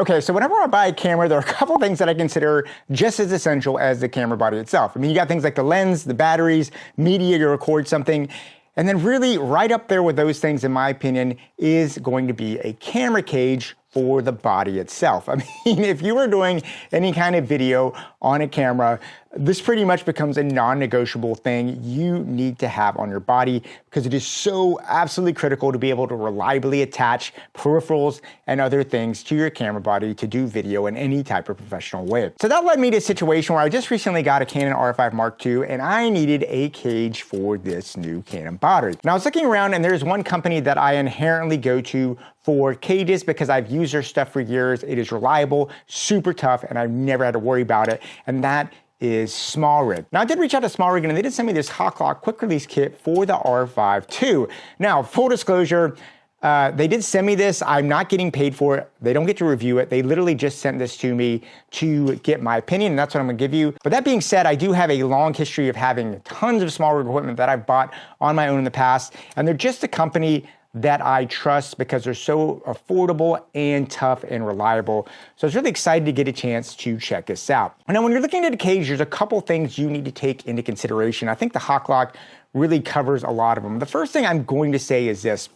Okay, so whenever I buy a camera, there are a couple things that I consider just as essential as the camera body itself. I mean, you got things like the lens, the batteries, media to record something, and then really right up there with those things, in my opinion, is going to be a camera cage for the body itself. I mean, if you were doing any kind of video on a camera, this pretty much becomes a non-negotiable thing you need to have on your body because it is so absolutely critical to be able to reliably attach peripherals and other things to your camera body to do video in any type of professional way. So that led me to a situation where I just recently got a Canon R5mk2 and I needed a cage for this new Canon body. Now I was looking around and there's one company that I inherently go to for cages because I've used their stuff for years. It is reliable, super tough, and I've never had to worry about it. And that is SmallRig. Now I did reach out to SmallRig and they did send me this Hawklock quick release kit for the R5 II. Now, full disclosure, they did send me this. I'm not getting paid for it. They don't get to review it. They literally just sent this to me to get my opinion, and that's what I'm gonna give you. But that being said, I do have a long history of having tons of SmallRig equipment that I've bought on my own in the past, and they're just a company that I trust because they're so affordable and tough and reliable. So I was really excited to get a chance to check this out. Now, when you're looking at a cage, there's a couple things you need to take into consideration. I think the Hawklock really covers a lot of them. The first thing I'm going to say is this.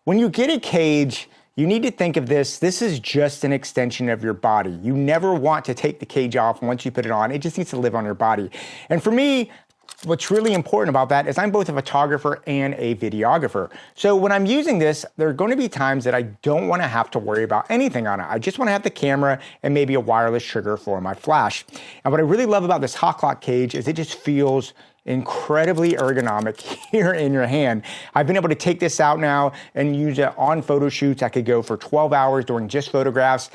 When you get a cage, you need to think of this is just an extension of your body. You never want to take the cage off once you put it on. It just needs to live on your body. And for me, what's really important about that is I'm both a photographer and a videographer. So when I'm using this, there are going to be times that I don't want to have to worry about anything on it. I just want to have the camera and maybe a wireless trigger for my flash. And what I really love about this Hawklock cage is it just feels incredibly ergonomic here in your hand. I've been able to take this out now and use it on photo shoots. I could go for 12 hours doing just photographs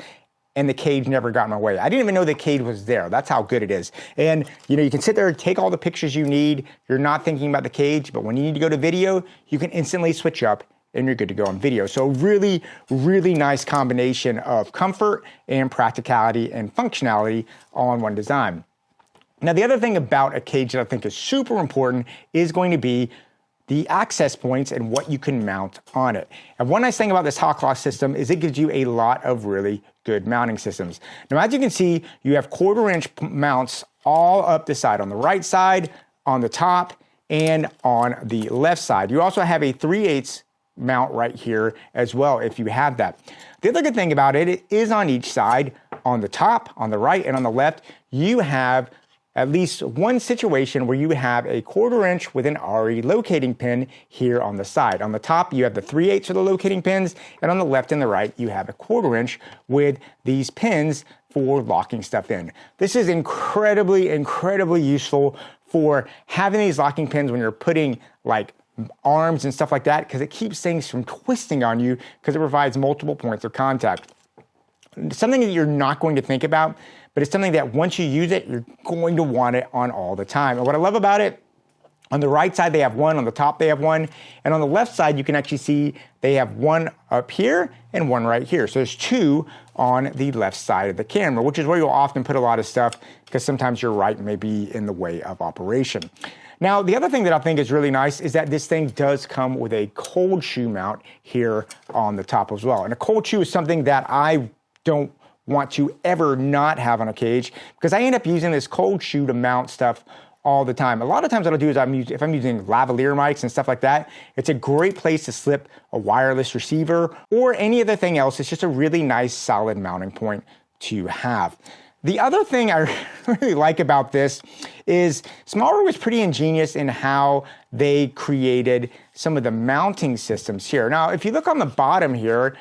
and the cage never got in my way. I didn't even know the cage was there. That's how good it is. And you can sit there and take all the pictures you need. You're not thinking about the cage, but when you need to go to video, you can instantly switch up and you're good to go on video. So really, really nice combination of comfort and practicality and functionality all in one design. Now, the other thing about a cage that I think is super important is going to be the access points and what you can mount on it. And one nice thing about this Hawklock system is it gives you a lot of really good mounting systems. Now, as you can see, you have 1/4-inch mounts all up the side, on the right side, on the top, and on the left side. You also have a 3/8 mount right here as well, if you have that. The other good thing about it is on each side, on the top, on the right, and on the left, you have at least one situation where you have a 1/4-inch with an RE locating pin here on the side. On the top, you have the 3/8 for the locating pins, and on the left and the right, you have a 1/4-inch with these pins for locking stuff in. This is incredibly, incredibly useful for having these locking pins when you're putting like arms and stuff like that, because it keeps things from twisting on you because it provides multiple points of contact. Something that you're not going to think about, but it's something that once you use it, you're going to want it on all the time. And what I love about it, on the right side they have one, on the top they have one, and on the left side you can actually see they have one up here and one right here. So there's two on the left side of the camera, which is where you'll often put a lot of stuff because sometimes your right may be in the way of operation. Now, the other thing that I think is really nice is that this thing does come with a cold shoe mount here on the top as well. And a cold shoe is something that I don't want to ever not have on a cage because I end up using this cold shoe to mount stuff all the time. A lot of times what I'll do is if I'm using lavalier mics and stuff like that, it's a great place to slip a wireless receiver or any other thing else. It's just a really nice solid mounting point to have. The other thing I really like about this is SmallRig was pretty ingenious in how they created some of the mounting systems here. Now, if you look on the bottom here,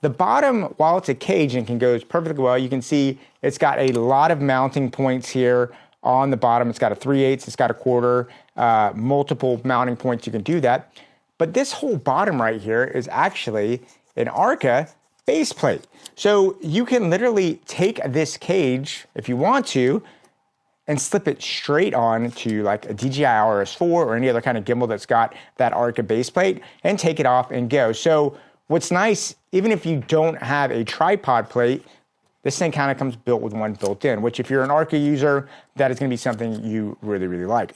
the bottom, while it's a cage and can go perfectly well, you can see it's got a lot of mounting points here on the bottom. It's got a 3/8, it's got a 1/4, multiple mounting points, you can do that. But this whole bottom right here is actually an Arca base plate. So you can literally take this cage, if you want to, and slip it straight on to like a DJI RS4 or any other kind of gimbal that's got that Arca base plate and take it off and go. So what's nice, even if you don't have a tripod plate, this thing kind of comes built with one built in, which if you're an Arca user, that is going to be something you really, really like.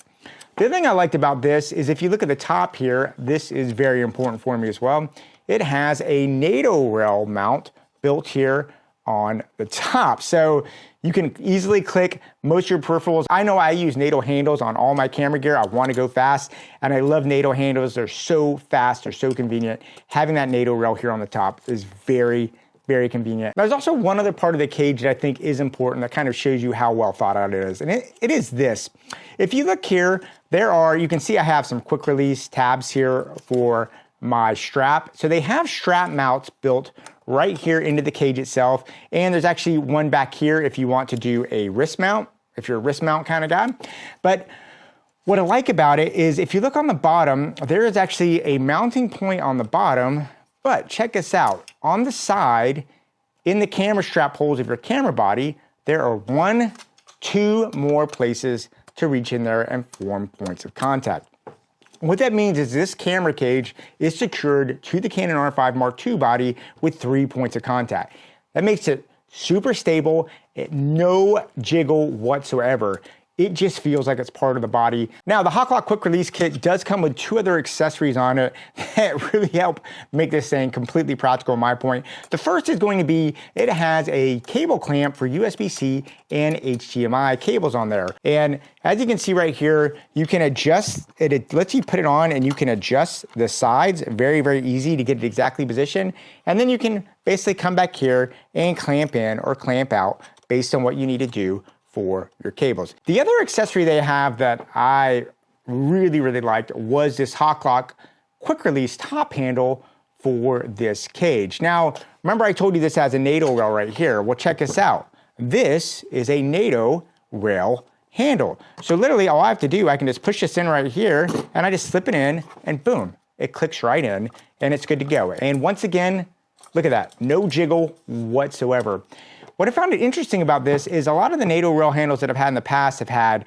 The other thing I liked about this is if you look at the top here, this is very important for me as well. It has a NATO rail mount built here on the top. So you can easily click most of your peripherals. I know I use NATO handles on all my camera gear. I want to go fast, and I love NATO handles. They're so fast, they're so convenient. Having that NATO rail here on the top is very, very convenient. There's also one other part of the cage that I think is important that kind of shows you how well thought out it is, and it is this. If you look here, you can see I have some quick release tabs here for my strap. So they have strap mounts built right here into the cage itself, and there's actually one back here if you want to do a wrist mount, if you're a wrist mount kind of guy. But what I like about it is if you look on the bottom, there is actually a mounting point on the bottom, but check this out. On the side, in the camera strap holes of your camera body, there are 1, 2 more places to reach in there and form points of contact. What that means is this camera cage is secured to the Canon R5mk2 body with 3 points of contact. That makes it super stable, no jiggle whatsoever. It just feels like it's part of the body. Now, the Hawklock quick release kit does come with 2 other accessories on it that really help make this thing completely practical in my point. The first is going to be, it has a cable clamp for USB-C and HDMI cables on there. And as you can see right here, you can adjust it. It lets you put it on and you can adjust the sides. Very, very easy to get it exactly positioned. And then you can basically come back here and clamp in or clamp out based on what you need to do for your cables. The other accessory they have that I really, really liked was this Hawklock quick release top handle for this cage. Now, remember I told you this has a NATO rail right here. Well, check this out. This is a NATO rail handle. So literally all I have to do, I can just push this in right here and I just slip it in and boom, it clicks right in and it's good to go. And once again, look at that, no jiggle whatsoever. What I found interesting about this is a lot of the NATO rail handles that I've had in the past have had,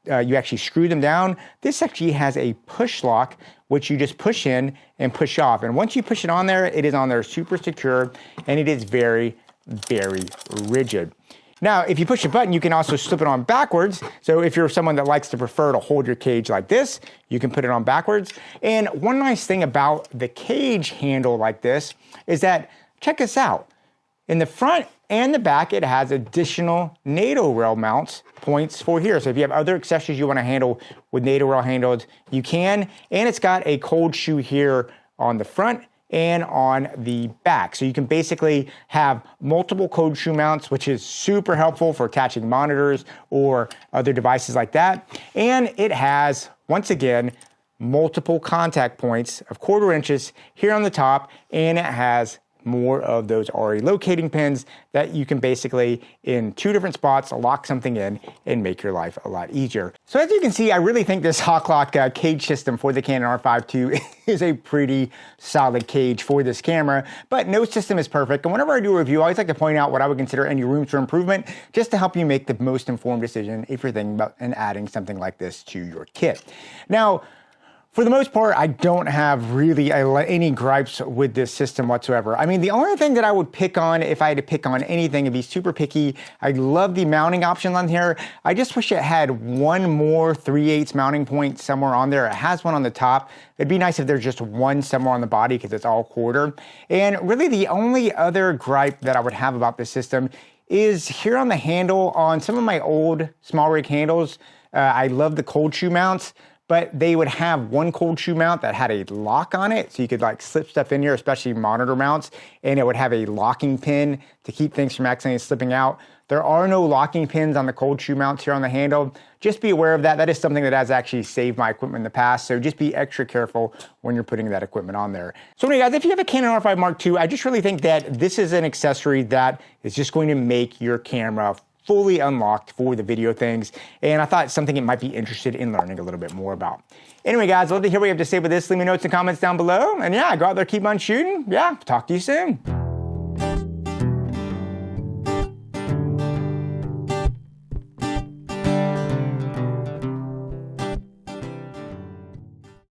you actually screw them down. This actually has a push lock, which you just push in and push off. And once you push it on there, it is on there super secure, and it is very, very rigid. Now, if you push a button, you can also slip it on backwards. So if you're someone that likes to prefer to hold your cage like this, you can put it on backwards. And one nice thing about the cage handle like this is that, check this out. In the front and the back, it has additional NATO rail mounts points for here. So if you have other accessories you want to handle with NATO rail handles, you can. And it's got a cold shoe here on the front and on the back. So you can basically have multiple cold shoe mounts, which is super helpful for attaching monitors or other devices like that. And it has, once again, multiple contact points of 1/4 inches here on the top, and it has more of those already locating pins that you can basically, in 2 different spots, lock something in and make your life a lot easier. So as you can see, I really think this Hawklock cage system for the Canon R5 II is a pretty solid cage for this camera, but no system is perfect. And whenever I do a review, I always like to point out what I would consider any room for improvement, just to help you make the most informed decision if you're thinking about adding something like this to your kit. Now, for the most part, I don't have really any gripes with this system whatsoever. I mean, the only thing that I would pick on, if I had to pick on anything and be super picky, I love the mounting option on here. I just wish it had one more 3/8 mounting point somewhere on there. It has one on the top. It'd be nice if there's just one somewhere on the body because it's all 1/4. And really the only other gripe that I would have about this system is here on the handle. On some of my old SmallRig handles, I love the cold shoe mounts, but they would have one cold shoe mount that had a lock on it, so you could like slip stuff in here, especially monitor mounts, and it would have a locking pin to keep things from accidentally slipping out. There are no locking pins on the cold shoe mounts here on the handle. Just be aware of that. That is something that has actually saved my equipment in the past, so just be extra careful when you're putting that equipment on there. So anyway, guys, if you have a Canon R5mk2, I just really think that this is an accessory that is just going to make your camera fully unlocked for the video things, and I thought something it might be interested in learning a little bit more about. Anyway, guys, I'd love to hear what you have to say about this. Leave me notes and comments down below, and yeah, go out there, keep on shooting. Yeah, talk to you soon.